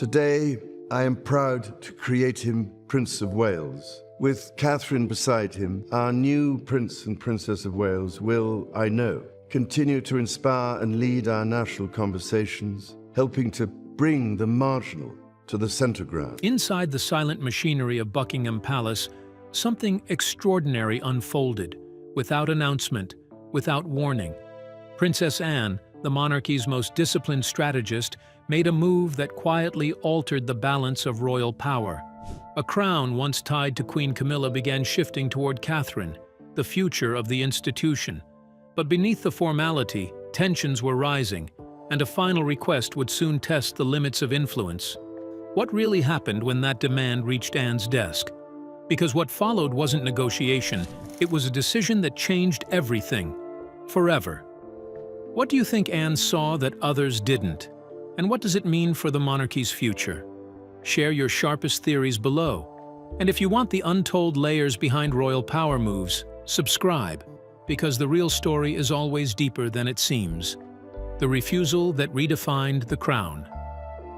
Today, I am proud to create him Prince of Wales. With Catherine beside him, our new Prince and Princess of Wales will, I know, continue to inspire and lead our national conversations, helping to bring the marginal to the center ground. Inside the silent machinery of Buckingham Palace, something extraordinary unfolded, without announcement, without warning. Princess Anne, the monarchy's most disciplined strategist, made a move that quietly altered the balance of royal power. A crown once tied to Queen Camilla began shifting toward Catherine, the future of the institution. But beneath the formality, tensions were rising, and a final request would soon test the limits of influence. What really happened when that demand reached Anne's desk? Because what followed wasn't negotiation, it was a decision that changed everything, forever. What do you think Anne saw that others didn't? And what does it mean for the monarchy's future? Share your sharpest theories below. And if you want the untold layers behind royal power moves, subscribe, because the real story is always deeper than it seems. The refusal that redefined the crown.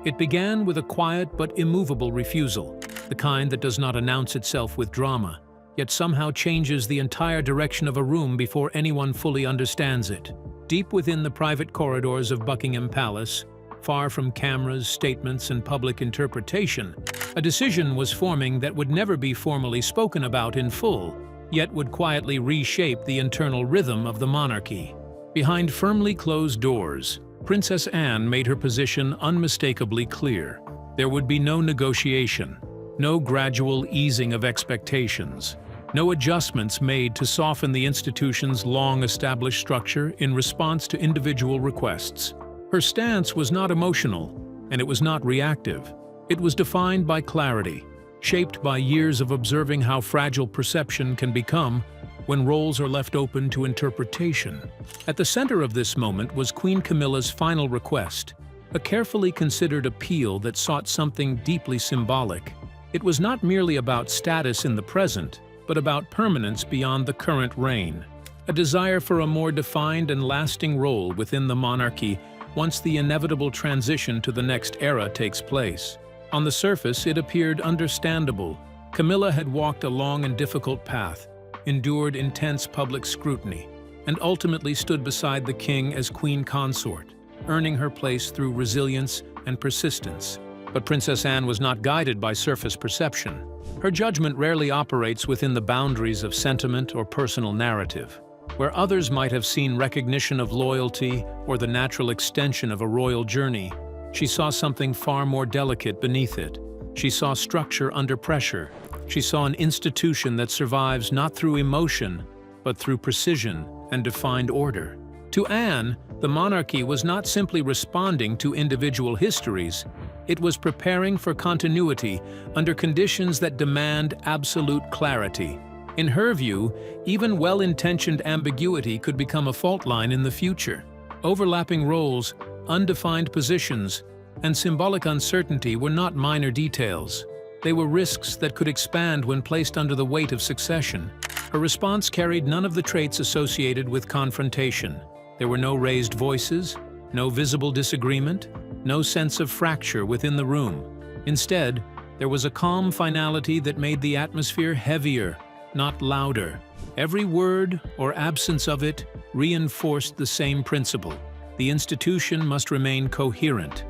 It began with a quiet but immovable refusal, the kind that does not announce itself with drama, yet somehow changes the entire direction of a room before anyone fully understands it. Deep within the private corridors of Buckingham Palace, far from cameras, statements, and public interpretation, a decision was forming that would never be formally spoken about in full, yet would quietly reshape the internal rhythm of the monarchy. Behind firmly closed doors, Princess Anne made her position unmistakably clear. There would be no negotiation, no gradual easing of expectations, no adjustments made to soften the institution's long-established structure in response to individual requests. Her stance was not emotional, and it was not reactive. It was defined by clarity, shaped by years of observing how fragile perception can become when roles are left open to interpretation. At the center of this moment was Queen Camilla's final request, a carefully considered appeal that sought something deeply symbolic. It was not merely about status in the present, but about permanence beyond the current reign, a desire for a more defined and lasting role within the monarchy once the inevitable transition to the next era takes place. On the surface, it appeared understandable. Camilla had walked a long and difficult path, endured intense public scrutiny, and ultimately stood beside the king as queen consort, earning her place through resilience and persistence. But Princess Anne was not guided by surface perception. Her judgment rarely operates within the boundaries of sentiment or personal narrative. Where others might have seen recognition of loyalty or the natural extension of a royal journey, she saw something far more delicate beneath it. She saw structure under pressure. She saw an institution that survives not through emotion, but through precision and defined order. To Anne, the monarchy was not simply responding to individual histories, it was preparing for continuity under conditions that demand absolute clarity. In her view, even well-intentioned ambiguity could become a fault line in the future. Overlapping roles, undefined positions, and symbolic uncertainty were not minor details. They were risks that could expand when placed under the weight of succession. Her response carried none of the traits associated with confrontation. There were no raised voices, no visible disagreement, no sense of fracture within the room. Instead, there was a calm finality that made the atmosphere heavier, not louder. Every word, or absence of it, reinforced the same principle. The institution must remain coherent.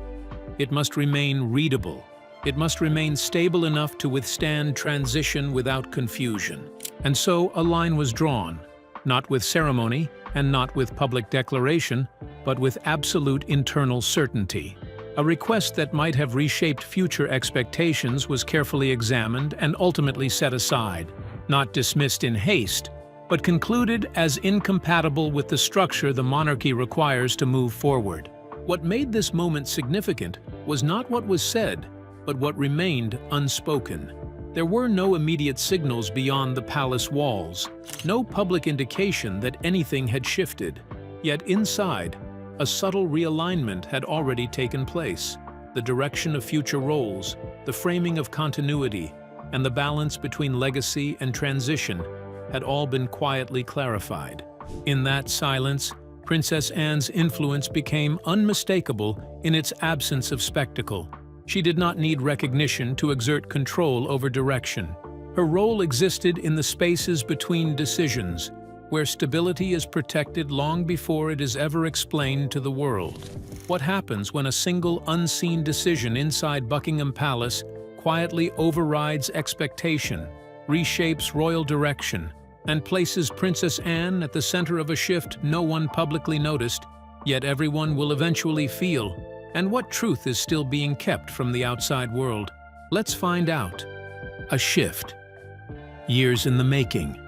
It must remain readable. It must remain stable enough to withstand transition without confusion. And so a line was drawn, not with ceremony and not with public declaration, but with absolute internal certainty. A request that might have reshaped future expectations was carefully examined and ultimately set aside. Not dismissed in haste, but concluded as incompatible with the structure the monarchy requires to move forward. What made this moment significant was not what was said, but what remained unspoken. There were no immediate signals beyond the palace walls, no public indication that anything had shifted. Yet inside, a subtle realignment had already taken place. The direction of future roles, the framing of continuity, and the balance between legacy and transition had all been quietly clarified. In that silence, Princess Anne's influence became unmistakable in its absence of spectacle. She did not need recognition to exert control over direction. Her role existed in the spaces between decisions, where stability is protected long before it is ever explained to the world. What happens when a single unseen decision inside Buckingham Palace quietly overrides expectation, reshapes royal direction, and places Princess Anne at the center of a shift no one publicly noticed, yet everyone will eventually feel? And what truth is still being kept from the outside world? Let's find out. A shift. Years in the making.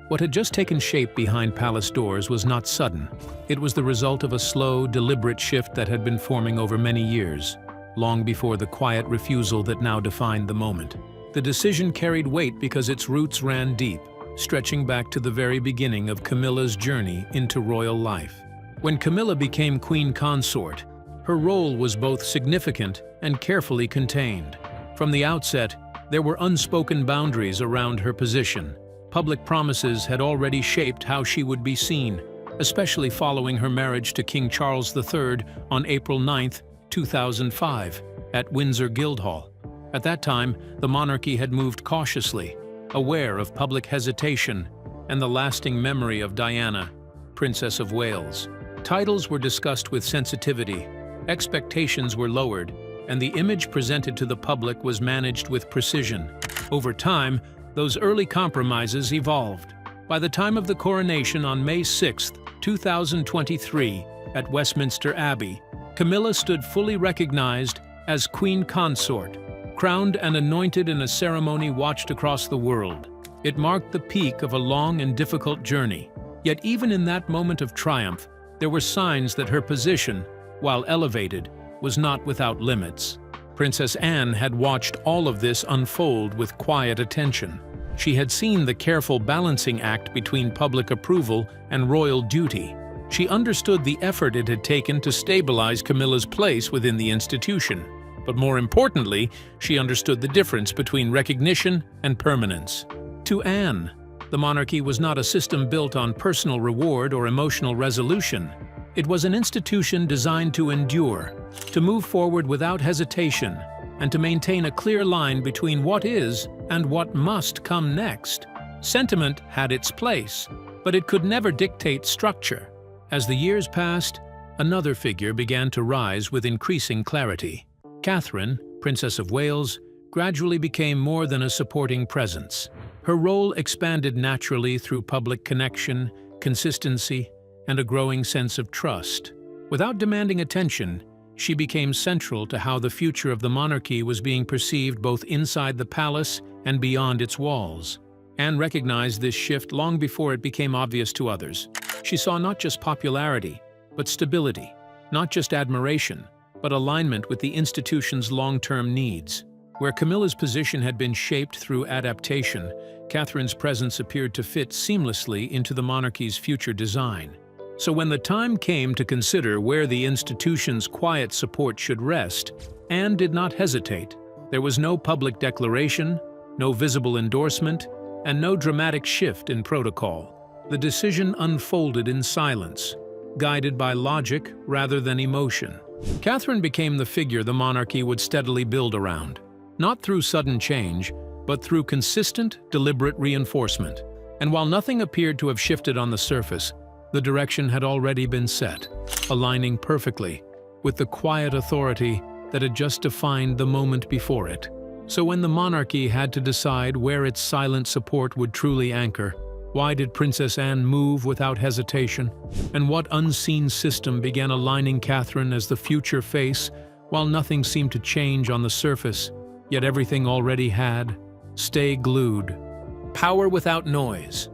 What had just taken shape behind palace doors was not sudden. It was the result of a slow, deliberate shift that had been forming over many years, long before the quiet refusal that now defined the moment. The decision carried weight because its roots ran deep, stretching back to the very beginning of Camilla's journey into royal life. When Camilla became queen consort, her role was both significant and carefully contained. From the outset, there were unspoken boundaries around her position. Public promises had already shaped how she would be seen, especially following her marriage to King Charles III on April 9, 2005, at Windsor Guildhall. At that time, the monarchy had moved cautiously, aware of public hesitation and the lasting memory of Diana, Princess of Wales. Titles were discussed with sensitivity, expectations were lowered, and the image presented to the public was managed with precision. Over time, those early compromises evolved. By the time of the coronation on May 6, 2023, at Westminster Abbey, Camilla stood fully recognized as Queen Consort, crowned and anointed in a ceremony watched across the world. It marked the peak of a long and difficult journey. Yet even in that moment of triumph, there were signs that her position, while elevated, was not without limits. Princess Anne had watched all of this unfold with quiet attention. She had seen the careful balancing act between public approval and royal duty. She understood the effort it had taken to stabilize Camilla's place within the institution. But more importantly, she understood the difference between recognition and permanence. To Anne, the monarchy was not a system built on personal reward or emotional resolution. It was an institution designed to endure, to move forward without hesitation, and to maintain a clear line between what is and what must come next. Sentiment had its place, but it could never dictate structure. As the years passed, another figure began to rise with increasing clarity. Catherine, Princess of Wales, gradually became more than a supporting presence. Her role expanded naturally through public connection, consistency, and a growing sense of trust. Without demanding attention, she became central to how the future of the monarchy was being perceived both inside the palace and beyond its walls. Anne recognized this shift long before it became obvious to others. She saw not just popularity, but stability, not just admiration, but alignment with the institution's long-term needs. Where Camilla's position had been shaped through adaptation, Catherine's presence appeared to fit seamlessly into the monarchy's future design. So when the time came to consider where the institution's quiet support should rest, Anne did not hesitate. There was no public declaration, no visible endorsement, and no dramatic shift in protocol. The decision unfolded in silence, guided by logic rather than emotion. Catherine became the figure the monarchy would steadily build around, not through sudden change, but through consistent, deliberate reinforcement. And while nothing appeared to have shifted on the surface, the direction had already been set, aligning perfectly with the quiet authority that had just defined the moment before it. So when the monarchy had to decide where its silent support would truly anchor, why did Princess Anne move without hesitation? And what unseen system began aligning Catherine as the future face, while nothing seemed to change on the surface, yet everything already had? Stay glued. Power without noise.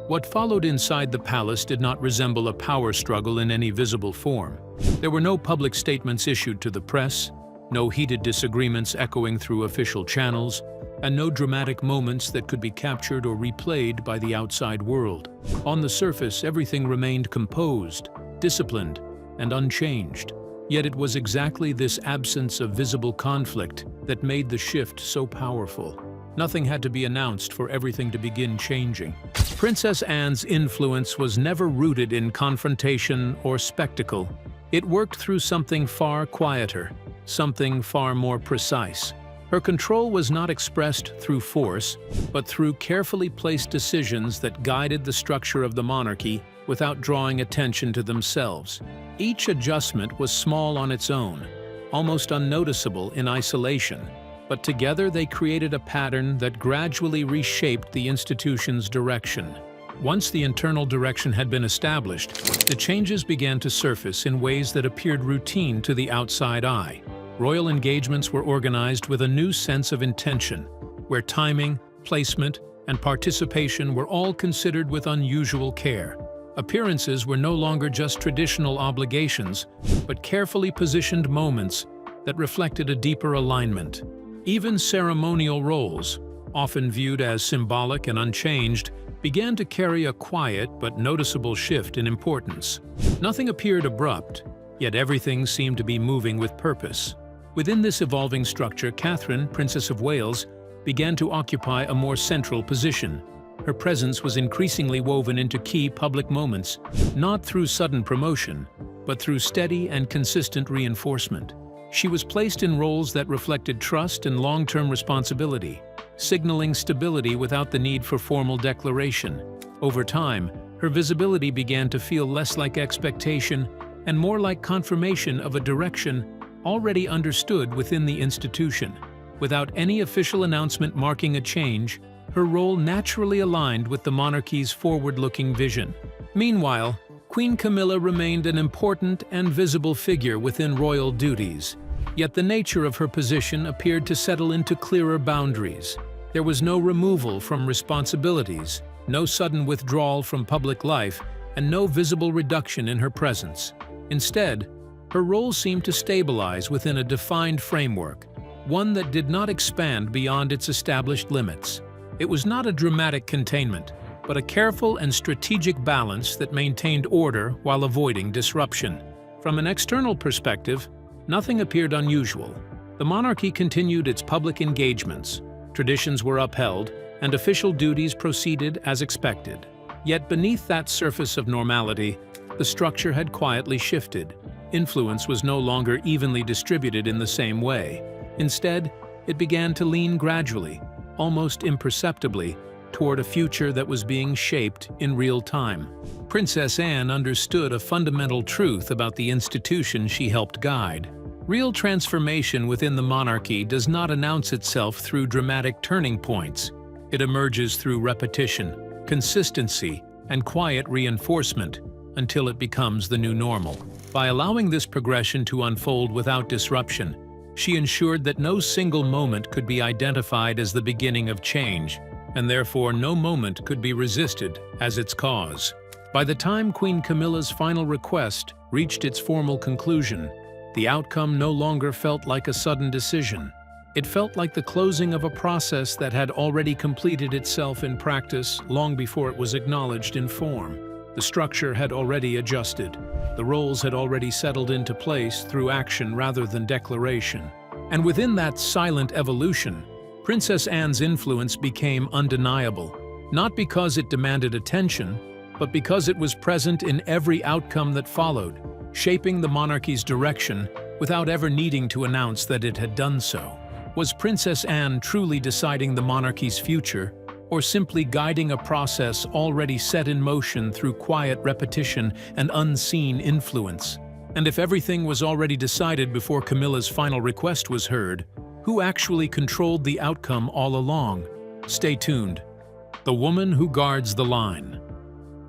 What followed inside the palace did not resemble a power struggle in any visible form. There were no public statements issued to the press, no heated disagreements echoing through official channels, and no dramatic moments that could be captured or replayed by the outside world. On the surface, everything remained composed, disciplined, and unchanged. Yet it was exactly this absence of visible conflict that made the shift so powerful. Nothing had to be announced for everything to begin changing. Princess Anne's influence was never rooted in confrontation or spectacle. It worked through something far quieter, something far more precise. Her control was not expressed through force, but through carefully placed decisions that guided the structure of the monarchy without drawing attention to themselves. Each adjustment was small on its own, almost unnoticeable in isolation, but together they created a pattern that gradually reshaped the institution's direction. Once the internal direction had been established, the changes began to surface in ways that appeared routine to the outside eye. Royal engagements were organized with a new sense of intention, where timing, placement, and participation were all considered with unusual care. Appearances were no longer just traditional obligations, but carefully positioned moments that reflected a deeper alignment. Even ceremonial roles, often viewed as symbolic and unchanged, began to carry a quiet but noticeable shift in importance. Nothing appeared abrupt, yet everything seemed to be moving with purpose. Within this evolving structure, Catherine, Princess of Wales, began to occupy a more central position. Her presence was increasingly woven into key public moments, not through sudden promotion, but through steady and consistent reinforcement. She was placed in roles that reflected trust and long-term responsibility, signaling stability without the need for formal declaration. Over time, her visibility began to feel less like expectation and more like confirmation of a direction already understood within the institution. Without any official announcement marking a change, her role naturally aligned with the monarchy's forward-looking vision. Meanwhile, Queen Camilla remained an important and visible figure within royal duties, yet the nature of her position appeared to settle into clearer boundaries. There was no removal from responsibilities, no sudden withdrawal from public life, and no visible reduction in her presence. Instead, her role seemed to stabilize within a defined framework, one that did not expand beyond its established limits. It was not a dramatic containment, but a careful and strategic balance that maintained order while avoiding disruption. From an external perspective, nothing appeared unusual. The monarchy continued its public engagements, traditions were upheld, and official duties proceeded as expected. Yet beneath that surface of normality, the structure had quietly shifted. Influence was no longer evenly distributed in the same way. Instead, it began to lean gradually, almost imperceptibly, toward a future that was being shaped in real time. Princess Anne understood a fundamental truth about the institution she helped guide. Real transformation within the monarchy does not announce itself through dramatic turning points. It emerges through repetition, consistency, and quiet reinforcement until it becomes the new normal. By allowing this progression to unfold without disruption, she ensured that no single moment could be identified as the beginning of change, and therefore no moment could be resisted as its cause. By the time Queen Camilla's final request reached its formal conclusion, the outcome no longer felt like a sudden decision. It felt like the closing of a process that had already completed itself in practice long before it was acknowledged in form. The structure had already adjusted. The roles had already settled into place through action rather than declaration. And within that silent evolution, Princess Anne's influence became undeniable, not because it demanded attention, but because it was present in every outcome that followed, shaping the monarchy's direction without ever needing to announce that it had done so. Was Princess Anne truly deciding the monarchy's future, or simply guiding a process already set in motion through quiet repetition and unseen influence? And if everything was already decided before Camilla's final request was heard, who actually controlled the outcome all along? Stay tuned. The woman who guards the line.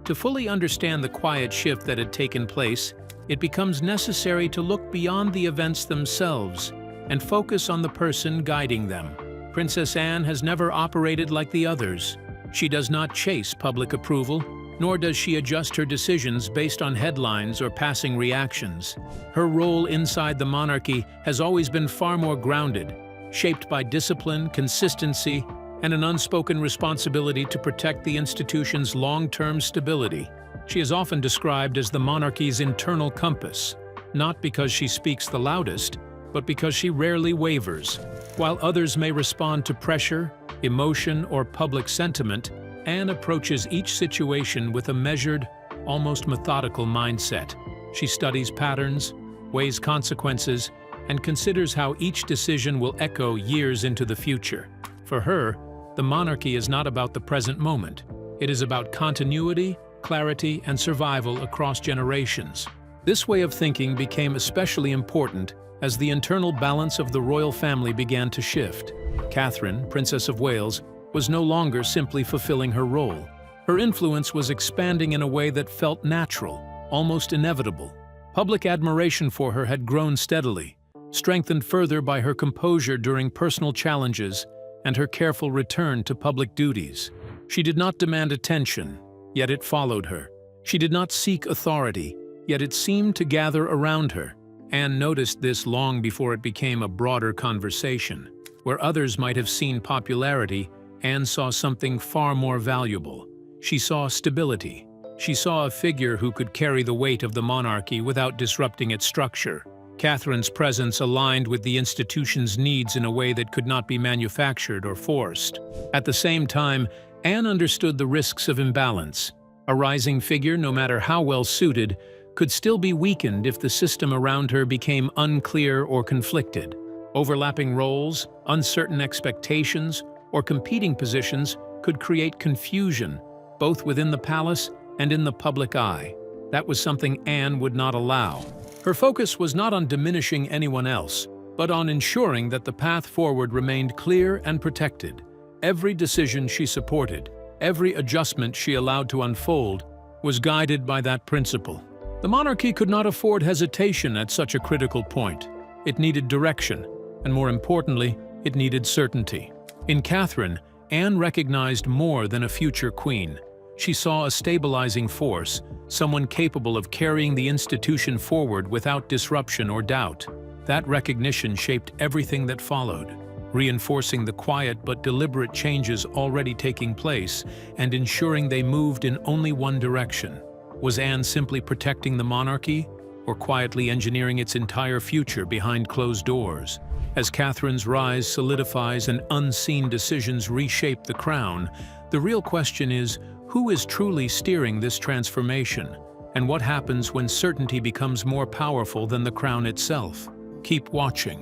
To fully understand the quiet shift that had taken place, it becomes necessary to look beyond the events themselves and focus on the person guiding them. Princess Anne has never operated like the others. She does not chase public approval, nor does she adjust her decisions based on headlines or passing reactions. Her role inside the monarchy has always been far more grounded, shaped by discipline, consistency, and an unspoken responsibility to protect the institution's long-term stability. She is often described as the monarchy's internal compass, not because she speaks the loudest, but because she rarely wavers. While others may respond to pressure, emotion, or public sentiment, Anne approaches each situation with a measured, almost methodical mindset. She studies patterns, weighs consequences, and considers how each decision will echo years into the future. For her, the monarchy is not about the present moment. It is about continuity, clarity, and survival across generations. This way of thinking became especially important as the internal balance of the royal family began to shift. Catherine, Princess of Wales, was no longer simply fulfilling her role. Her influence was expanding in a way that felt natural, almost inevitable. Public admiration for her had grown steadily, strengthened further by her composure during personal challenges and her careful return to public duties. She did not demand attention, yet it followed her. She did not seek authority, yet it seemed to gather around her. Anne noticed this long before it became a broader conversation. Where others might have seen popularity, Anne saw something far more valuable. She saw stability. She saw a figure who could carry the weight of the monarchy without disrupting its structure. Catherine's presence aligned with the institution's needs in a way that could not be manufactured or forced. At the same time, Anne understood the risks of imbalance. A rising figure, no matter how well suited, could still be weakened if the system around her became unclear or conflicted. Overlapping roles, uncertain expectations, or competing positions could create confusion, both within the palace and in the public eye. That was something Anne would not allow. Her focus was not on diminishing anyone else, but on ensuring that the path forward remained clear and protected. Every decision she supported, every adjustment she allowed to unfold, was guided by that principle. The monarchy could not afford hesitation at such a critical point. It needed direction, and more importantly, it needed certainty. In Catherine, Anne recognized more than a future queen. She saw a stabilizing force, someone capable of carrying the institution forward without disruption or doubt. That recognition shaped everything that followed, reinforcing the quiet but deliberate changes already taking place and ensuring they moved in only one direction. Was Anne simply protecting the monarchy, or quietly engineering its entire future behind closed doors? As Catherine's rise solidifies and unseen decisions reshape the crown, the real question is, who is truly steering this transformation? And what happens when certainty becomes more powerful than the crown itself? Keep watching.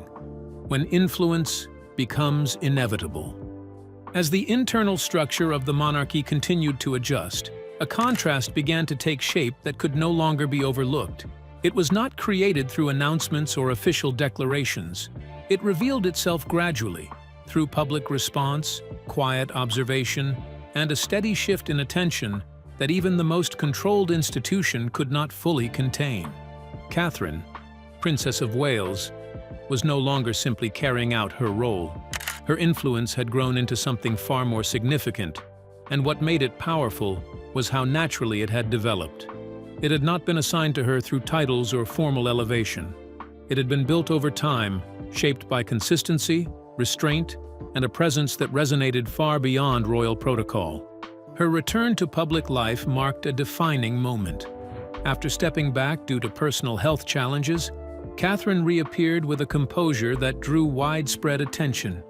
When influence becomes inevitable. As the internal structure of the monarchy continued to adjust, a contrast began to take shape that could no longer be overlooked. It was not created through announcements or official declarations. It revealed itself gradually, through public response, quiet observation, and a steady shift in attention that even the most controlled institution could not fully contain. Catherine, Princess of Wales, was no longer simply carrying out her role. Her influence had grown into something far more significant, and what made it powerful was how naturally it had developed. It had not been assigned to her through titles or formal elevation. It had been built over time, shaped by consistency, restraint, and a presence that resonated far beyond royal protocol. Her return to public life marked a defining moment. After stepping back due to personal health challenges, Catherine reappeared with a composure that drew widespread attention.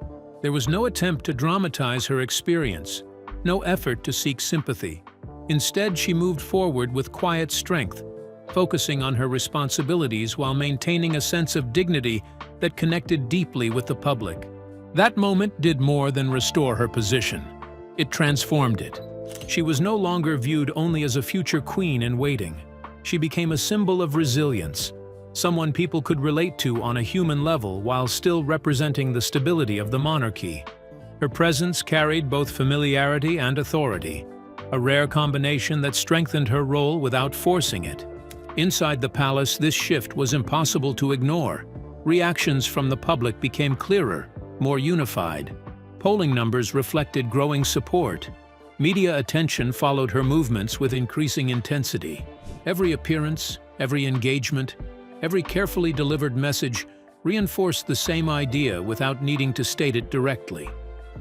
There was no attempt to dramatize her experience, no effort to seek sympathy. Instead, she moved forward with quiet strength, focusing on her responsibilities while maintaining a sense of dignity that connected deeply with the public. That moment did more than restore her position. It transformed it. She was no longer viewed only as a future queen in waiting. She became a symbol of resilience, someone people could relate to on a human level while still representing the stability of the monarchy. Her presence carried both familiarity and authority, a rare combination that strengthened her role without forcing it. Inside the palace, this shift was impossible to ignore. Reactions from the public became clearer, more unified. Polling numbers reflected growing support. Media attention followed her movements with increasing intensity. Every appearance, every engagement, every carefully delivered message reinforced the same idea without needing to state it directly.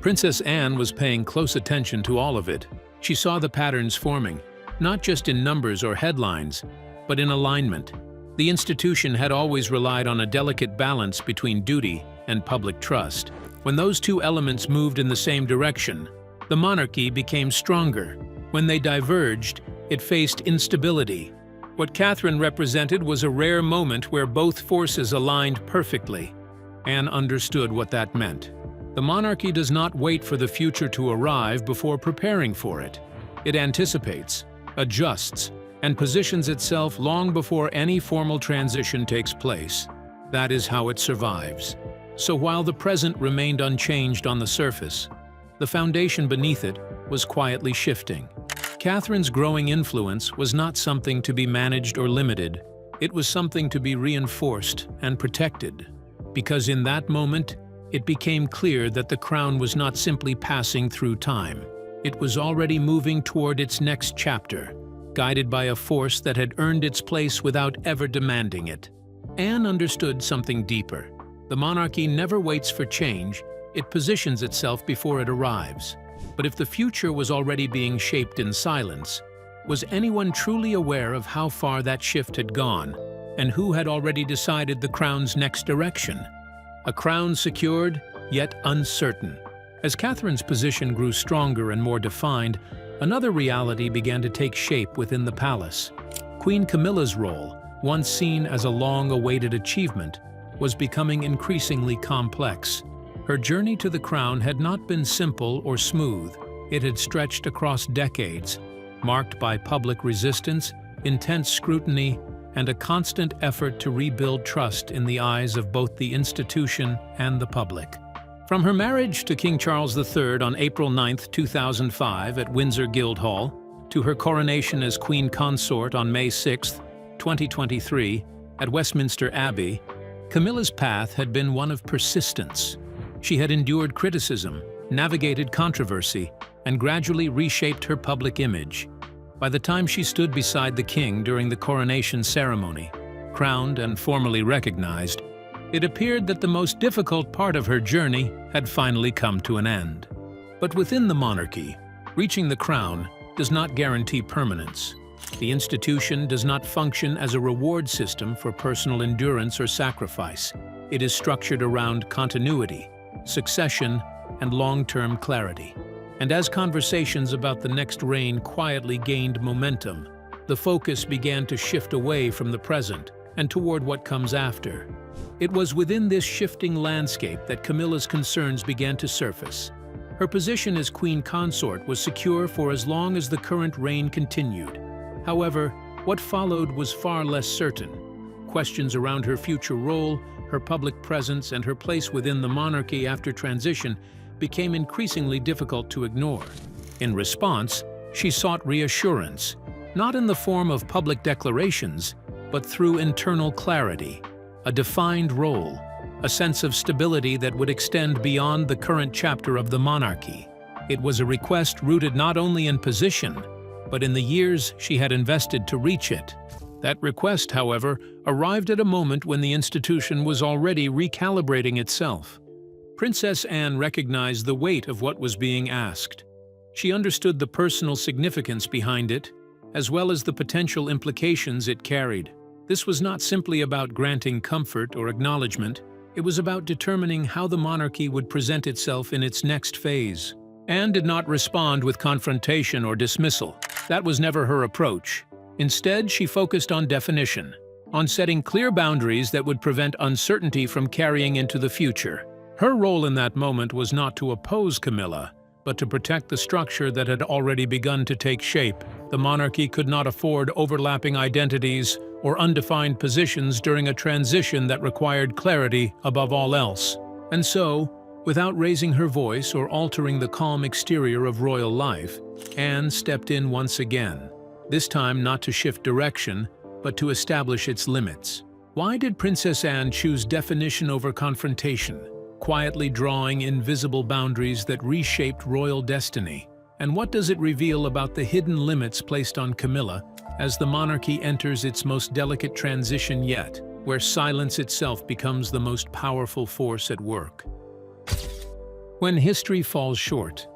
Princess Anne was paying close attention to all of it. She saw the patterns forming, not just in numbers or headlines, but in alignment. The institution had always relied on a delicate balance between duty and public trust. When those two elements moved in the same direction, the monarchy became stronger. When they diverged, it faced instability. What Catherine represented was a rare moment where both forces aligned perfectly. Anne understood what that meant. The monarchy does not wait for the future to arrive before preparing for it. It anticipates, adjusts, and positions itself long before any formal transition takes place. That is how it survives. So while the present remained unchanged on the surface, the foundation beneath it was quietly shifting. Catherine's growing influence was not something to be managed or limited. It was something to be reinforced and protected. Because in that moment, it became clear that the crown was not simply passing through time. It was already moving toward its next chapter, guided by a force that had earned its place without ever demanding it. Anne understood something deeper. The monarchy never waits for change, it positions itself before it arrives. But if the future was already being shaped in silence, was anyone truly aware of how far that shift had gone, and who had already decided the crown's next direction? A crown secured, yet uncertain. As Catherine's position grew stronger and more defined, another reality began to take shape within the palace. Queen Camilla's role, once seen as a long-awaited achievement, was becoming increasingly complex. Her journey to the crown had not been simple or smooth. It had stretched across decades, marked by public resistance, intense scrutiny, and a constant effort to rebuild trust in the eyes of both the institution and the public. From her marriage to King Charles III on April 9, 2005 at Windsor Guildhall, to her coronation as Queen Consort on May 6, 2023 at Westminster Abbey, Camilla's path had been one of persistence. She had endured criticism, navigated controversy, and gradually reshaped her public image. By the time she stood beside the king during the coronation ceremony, crowned and formally recognized, it appeared that the most difficult part of her journey had finally come to an end. But within the monarchy, reaching the crown does not guarantee permanence. The institution does not function as a reward system for personal endurance or sacrifice. It is structured around continuity, succession, and long-term clarity. And as conversations about the next reign quietly gained momentum, the focus began to shift away from the present and toward what comes after. It was within this shifting landscape that Camilla's concerns began to surface. Her position as Queen Consort was secure for as long as the current reign continued. However, what followed was far less certain. Questions around her future role, her public presence, and her place within the monarchy after transition became increasingly difficult to ignore. In response, she sought reassurance, not in the form of public declarations, but through internal clarity, a defined role, a sense of stability that would extend beyond the current chapter of the monarchy. It was a request rooted not only in position, but in the years she had invested to reach it. That request, however, arrived at a moment when the institution was already recalibrating itself. Princess Anne recognized the weight of what was being asked. She understood the personal significance behind it, as well as the potential implications it carried. This was not simply about granting comfort or acknowledgement, it was about determining how the monarchy would present itself in its next phase. Anne did not respond with confrontation or dismissal. That was never her approach. Instead, she focused on definition, on setting clear boundaries that would prevent uncertainty from carrying into the future. Her role in that moment was not to oppose Camilla, but to protect the structure that had already begun to take shape. The monarchy could not afford overlapping identities or undefined positions during a transition that required clarity above all else. And so, without raising her voice or altering the calm exterior of royal life, Anne stepped in once again, this time not to shift direction, but to establish its limits. Why did Princess Anne choose definition over confrontation, quietly drawing invisible boundaries that reshaped royal destiny? And what does it reveal about the hidden limits placed on Camilla as the monarchy enters its most delicate transition yet, where silence itself becomes the most powerful force at work? When history falls short.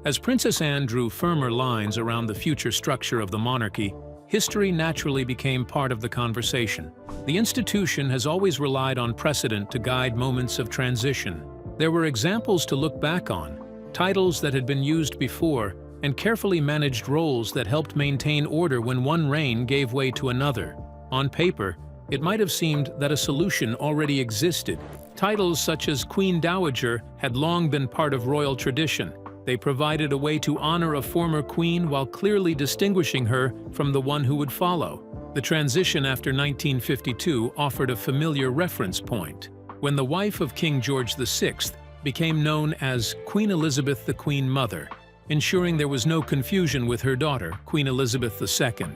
As Princess Anne drew firmer lines around the future structure of the monarchy, history naturally became part of the conversation. The institution has always relied on precedent to guide moments of transition. There were examples to look back on, titles that had been used before, and carefully managed roles that helped maintain order when one reign gave way to another. On paper, it might have seemed that a solution already existed. Titles such as Queen Dowager had long been part of royal tradition. They provided a way to honor a former queen while clearly distinguishing her from the one who would follow. The transition after 1952 offered a familiar reference point, when the wife of King George VI became known as Queen Elizabeth the Queen Mother, ensuring there was no confusion with her daughter, Queen Elizabeth II.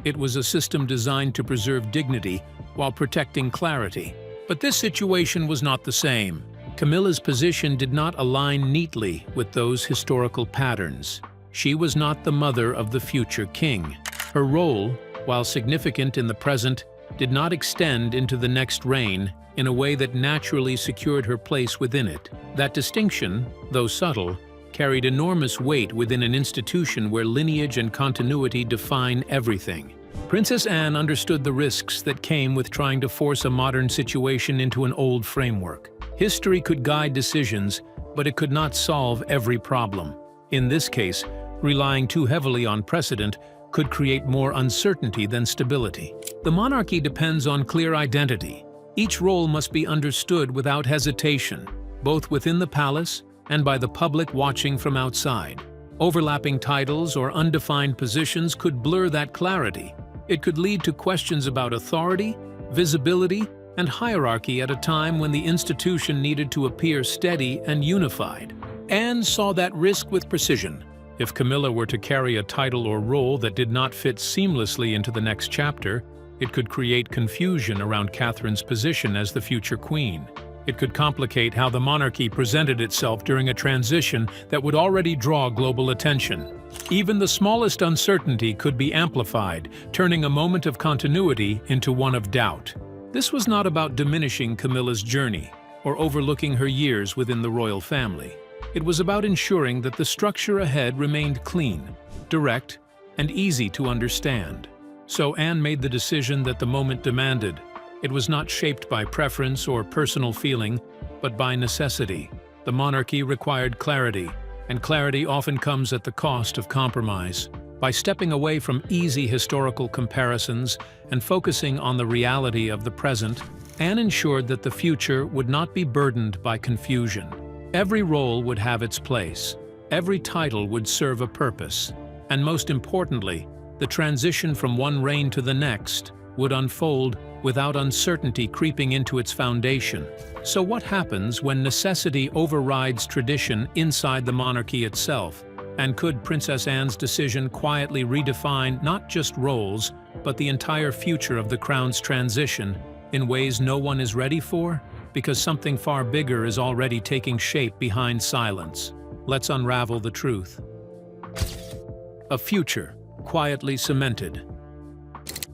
It was a system designed to preserve dignity while protecting clarity. But this situation was not the same. Camilla's position did not align neatly with those historical patterns. She was not the mother of the future king. Her role, while significant in the present, did not extend into the next reign in a way that naturally secured her place within it. That distinction, though subtle, carried enormous weight within an institution where lineage and continuity define everything. Princess Anne understood the risks that came with trying to force a modern situation into an old framework. History could guide decisions, but it could not solve every problem. In this case, relying too heavily on precedent could create more uncertainty than stability. The monarchy depends on clear identity. Each role must be understood without hesitation, both within the palace and by the public watching from outside. Overlapping titles or undefined positions could blur that clarity. It could lead to questions about authority, visibility, and hierarchy at a time when the institution needed to appear steady and unified. Anne saw that risk with precision. If Camilla were to carry a title or role that did not fit seamlessly into the next chapter, it could create confusion around Catherine's position as the future queen. It could complicate how the monarchy presented itself during a transition that would already draw global attention. Even the smallest uncertainty could be amplified, turning a moment of continuity into one of doubt. This was not about diminishing Camilla's journey or overlooking her years within the royal family. It was about ensuring that the structure ahead remained clean, direct, and easy to understand. So Anne made the decision that the moment demanded. It was not shaped by preference or personal feeling, but by necessity. The monarchy required clarity, and clarity often comes at the cost of compromise. By stepping away from easy historical comparisons and focusing on the reality of the present, Anne ensured that the future would not be burdened by confusion. Every role would have its place, every title would serve a purpose, and most importantly, the transition from one reign to the next would unfold without uncertainty creeping into its foundation. So what happens when necessity overrides tradition inside the monarchy itself? And could Princess Anne's decision quietly redefine not just roles, but the entire future of the crown's transition in ways no one is ready for? Because something far bigger is already taking shape behind silence. Let's unravel the truth. A future quietly cemented.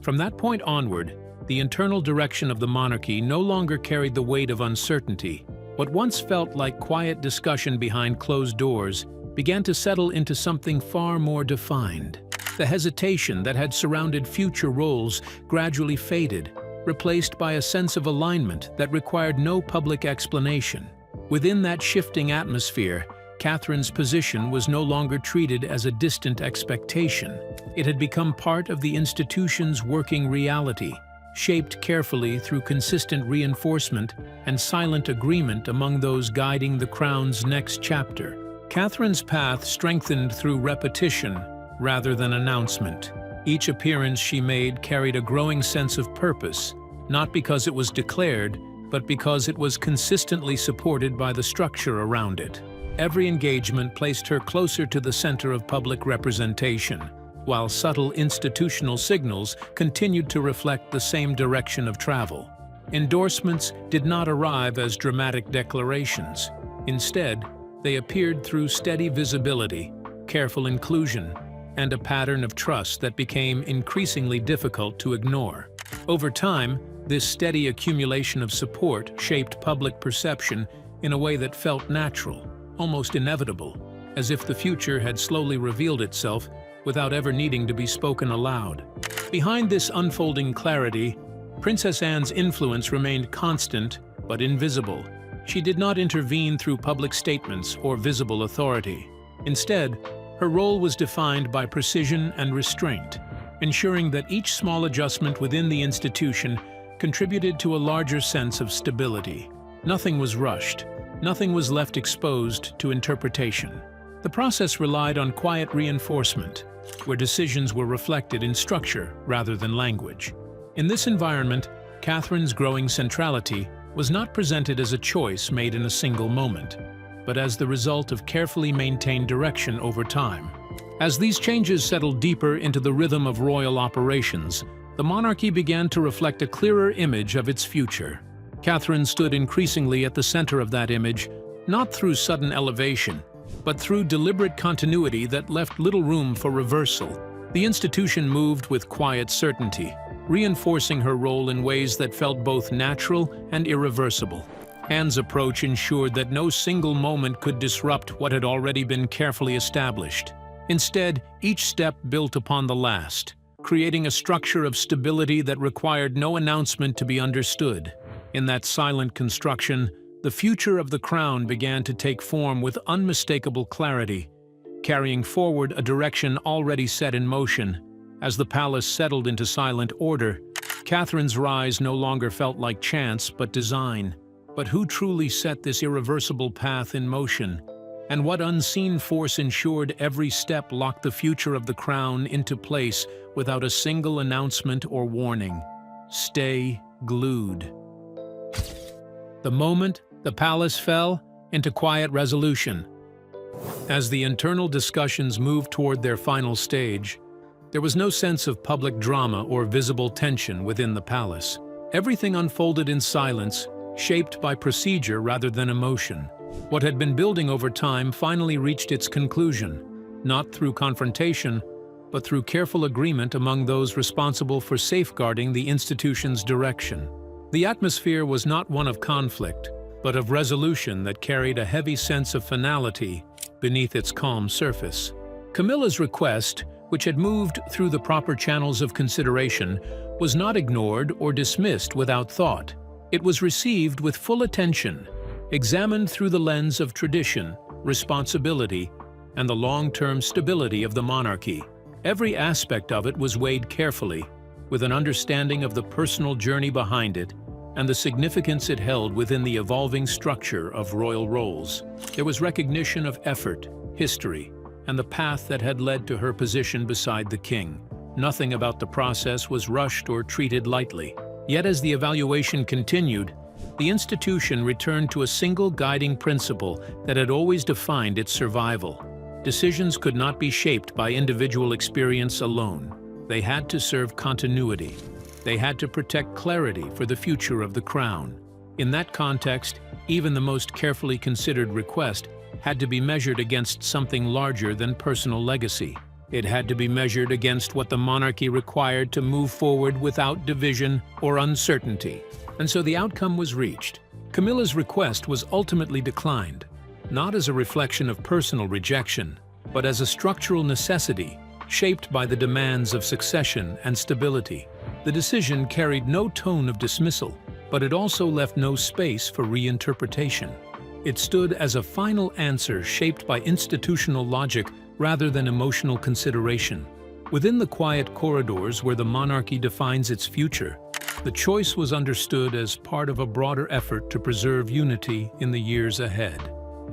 From that point onward, the internal direction of the monarchy no longer carried the weight of uncertainty. What once felt like quiet discussion behind closed doors began to settle into something far more defined. The hesitation that had surrounded future roles gradually faded, replaced by a sense of alignment that required no public explanation. Within that shifting atmosphere, Catherine's position was no longer treated as a distant expectation. It had become part of the institution's working reality, shaped carefully through consistent reinforcement and silent agreement among those guiding the crown's next chapter. Catherine's path strengthened through repetition rather than announcement. Each appearance she made carried a growing sense of purpose, not because it was declared, but because it was consistently supported by the structure around it. Every engagement placed her closer to the center of public representation, while subtle institutional signals continued to reflect the same direction of travel. Endorsements did not arrive as dramatic declarations. Instead, they appeared through steady visibility, careful inclusion, and a pattern of trust that became increasingly difficult to ignore. Over time, this steady accumulation of support shaped public perception in a way that felt natural, almost inevitable, as if the future had slowly revealed itself without ever needing to be spoken aloud. Behind this unfolding clarity, Princess Anne's influence remained constant but invisible. She did not intervene through public statements or visible authority. Instead, her Her role was defined by precision and restraint, ensuring that each small adjustment within the institution contributed to a larger sense of stability. Nothing was rushed. Nothing was left exposed to interpretation. The process relied on quiet reinforcement, where decisions were reflected in structure rather than language. In this environment, Catherine's growing centrality was not presented as a choice made in a single moment, but as the result of carefully maintained direction over time. As these changes settled deeper into the rhythm of royal operations, the monarchy began to reflect a clearer image of its future. Catherine stood increasingly at the center of that image, not through sudden elevation, but through deliberate continuity that left little room for reversal. The institution moved with quiet certainty, reinforcing her role in ways that felt both natural and irreversible. Anne's approach ensured that no single moment could disrupt what had already been carefully established. Instead, each step built upon the last, creating a structure of stability that required no announcement to be understood. In that silent construction, the future of the crown began to take form with unmistakable clarity, carrying forward a direction already set in motion. As the palace settled into silent order, Catherine's rise no longer felt like chance but design. But who truly set this irreversible path in motion? And what unseen force ensured every step locked the future of the crown into place without a single announcement or warning? Stay glued. The moment the palace fell into quiet resolution. As the internal discussions moved toward their final stage, there was no sense of public drama or visible tension within the palace. Everything unfolded in silence, shaped by procedure rather than emotion. What had been building over time finally reached its conclusion, not through confrontation, but through careful agreement among those responsible for safeguarding the institution's direction. The atmosphere was not one of conflict, but of resolution that carried a heavy sense of finality beneath its calm surface. Camilla's request, which had moved through the proper channels of consideration, was not ignored or dismissed without thought. It was received with full attention, examined through the lens of tradition, responsibility, and the long-term stability of the monarchy. Every aspect of it was weighed carefully, with an understanding of the personal journey behind it and the significance it held within the evolving structure of royal roles. There was recognition of effort, history, and the path that had led to her position beside the king. Nothing about the process was rushed or treated lightly. Yet as the evaluation continued, the institution returned to a single guiding principle that had always defined its survival. Decisions could not be shaped by individual experience alone. They had to serve continuity. They had to protect clarity for the future of the crown. In that context, even the most carefully considered request had to be measured against something larger than personal legacy. It had to be measured against what the monarchy required to move forward without division or uncertainty. And so the outcome was reached. Camilla's request was ultimately declined, not as a reflection of personal rejection, but as a structural necessity shaped by the demands of succession and stability. The decision carried no tone of dismissal, but it also left no space for reinterpretation. It stood as a final answer shaped by institutional logic rather than emotional consideration. Within the quiet corridors where the monarchy defines its future, the choice was understood as part of a broader effort to preserve unity in the years ahead.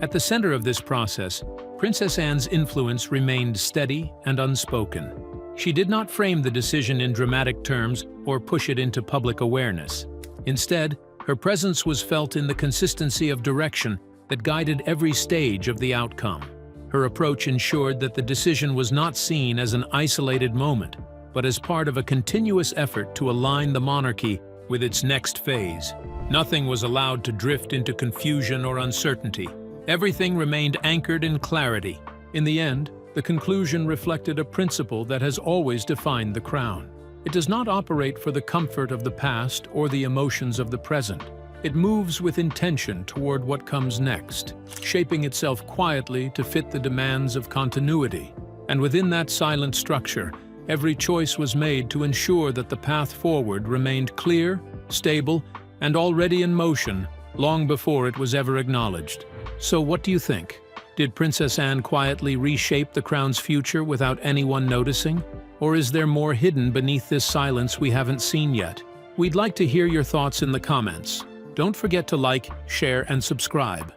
At the center of this process, Princess Anne's influence remained steady and unspoken. She did not frame the decision in dramatic terms or push it into public awareness. Instead, her presence was felt in the consistency of direction that guided every stage of the outcome. Her approach ensured that the decision was not seen as an isolated moment, but as part of a continuous effort to align the monarchy with its next phase. Nothing was allowed to drift into confusion or uncertainty. Everything remained anchored in clarity. In the end, the conclusion reflected a principle that has always defined the crown. It does not operate for the comfort of the past or the emotions of the present. It moves with intention toward what comes next, shaping itself quietly to fit the demands of continuity. And within that silent structure, every choice was made to ensure that the path forward remained clear, stable, and already in motion long before it was ever acknowledged. So what do you think? Did Princess Anne quietly reshape the crown's future without anyone noticing? Or is there more hidden beneath this silence we haven't seen yet? We'd like to hear your thoughts in the comments. Don't forget to like, share, and subscribe.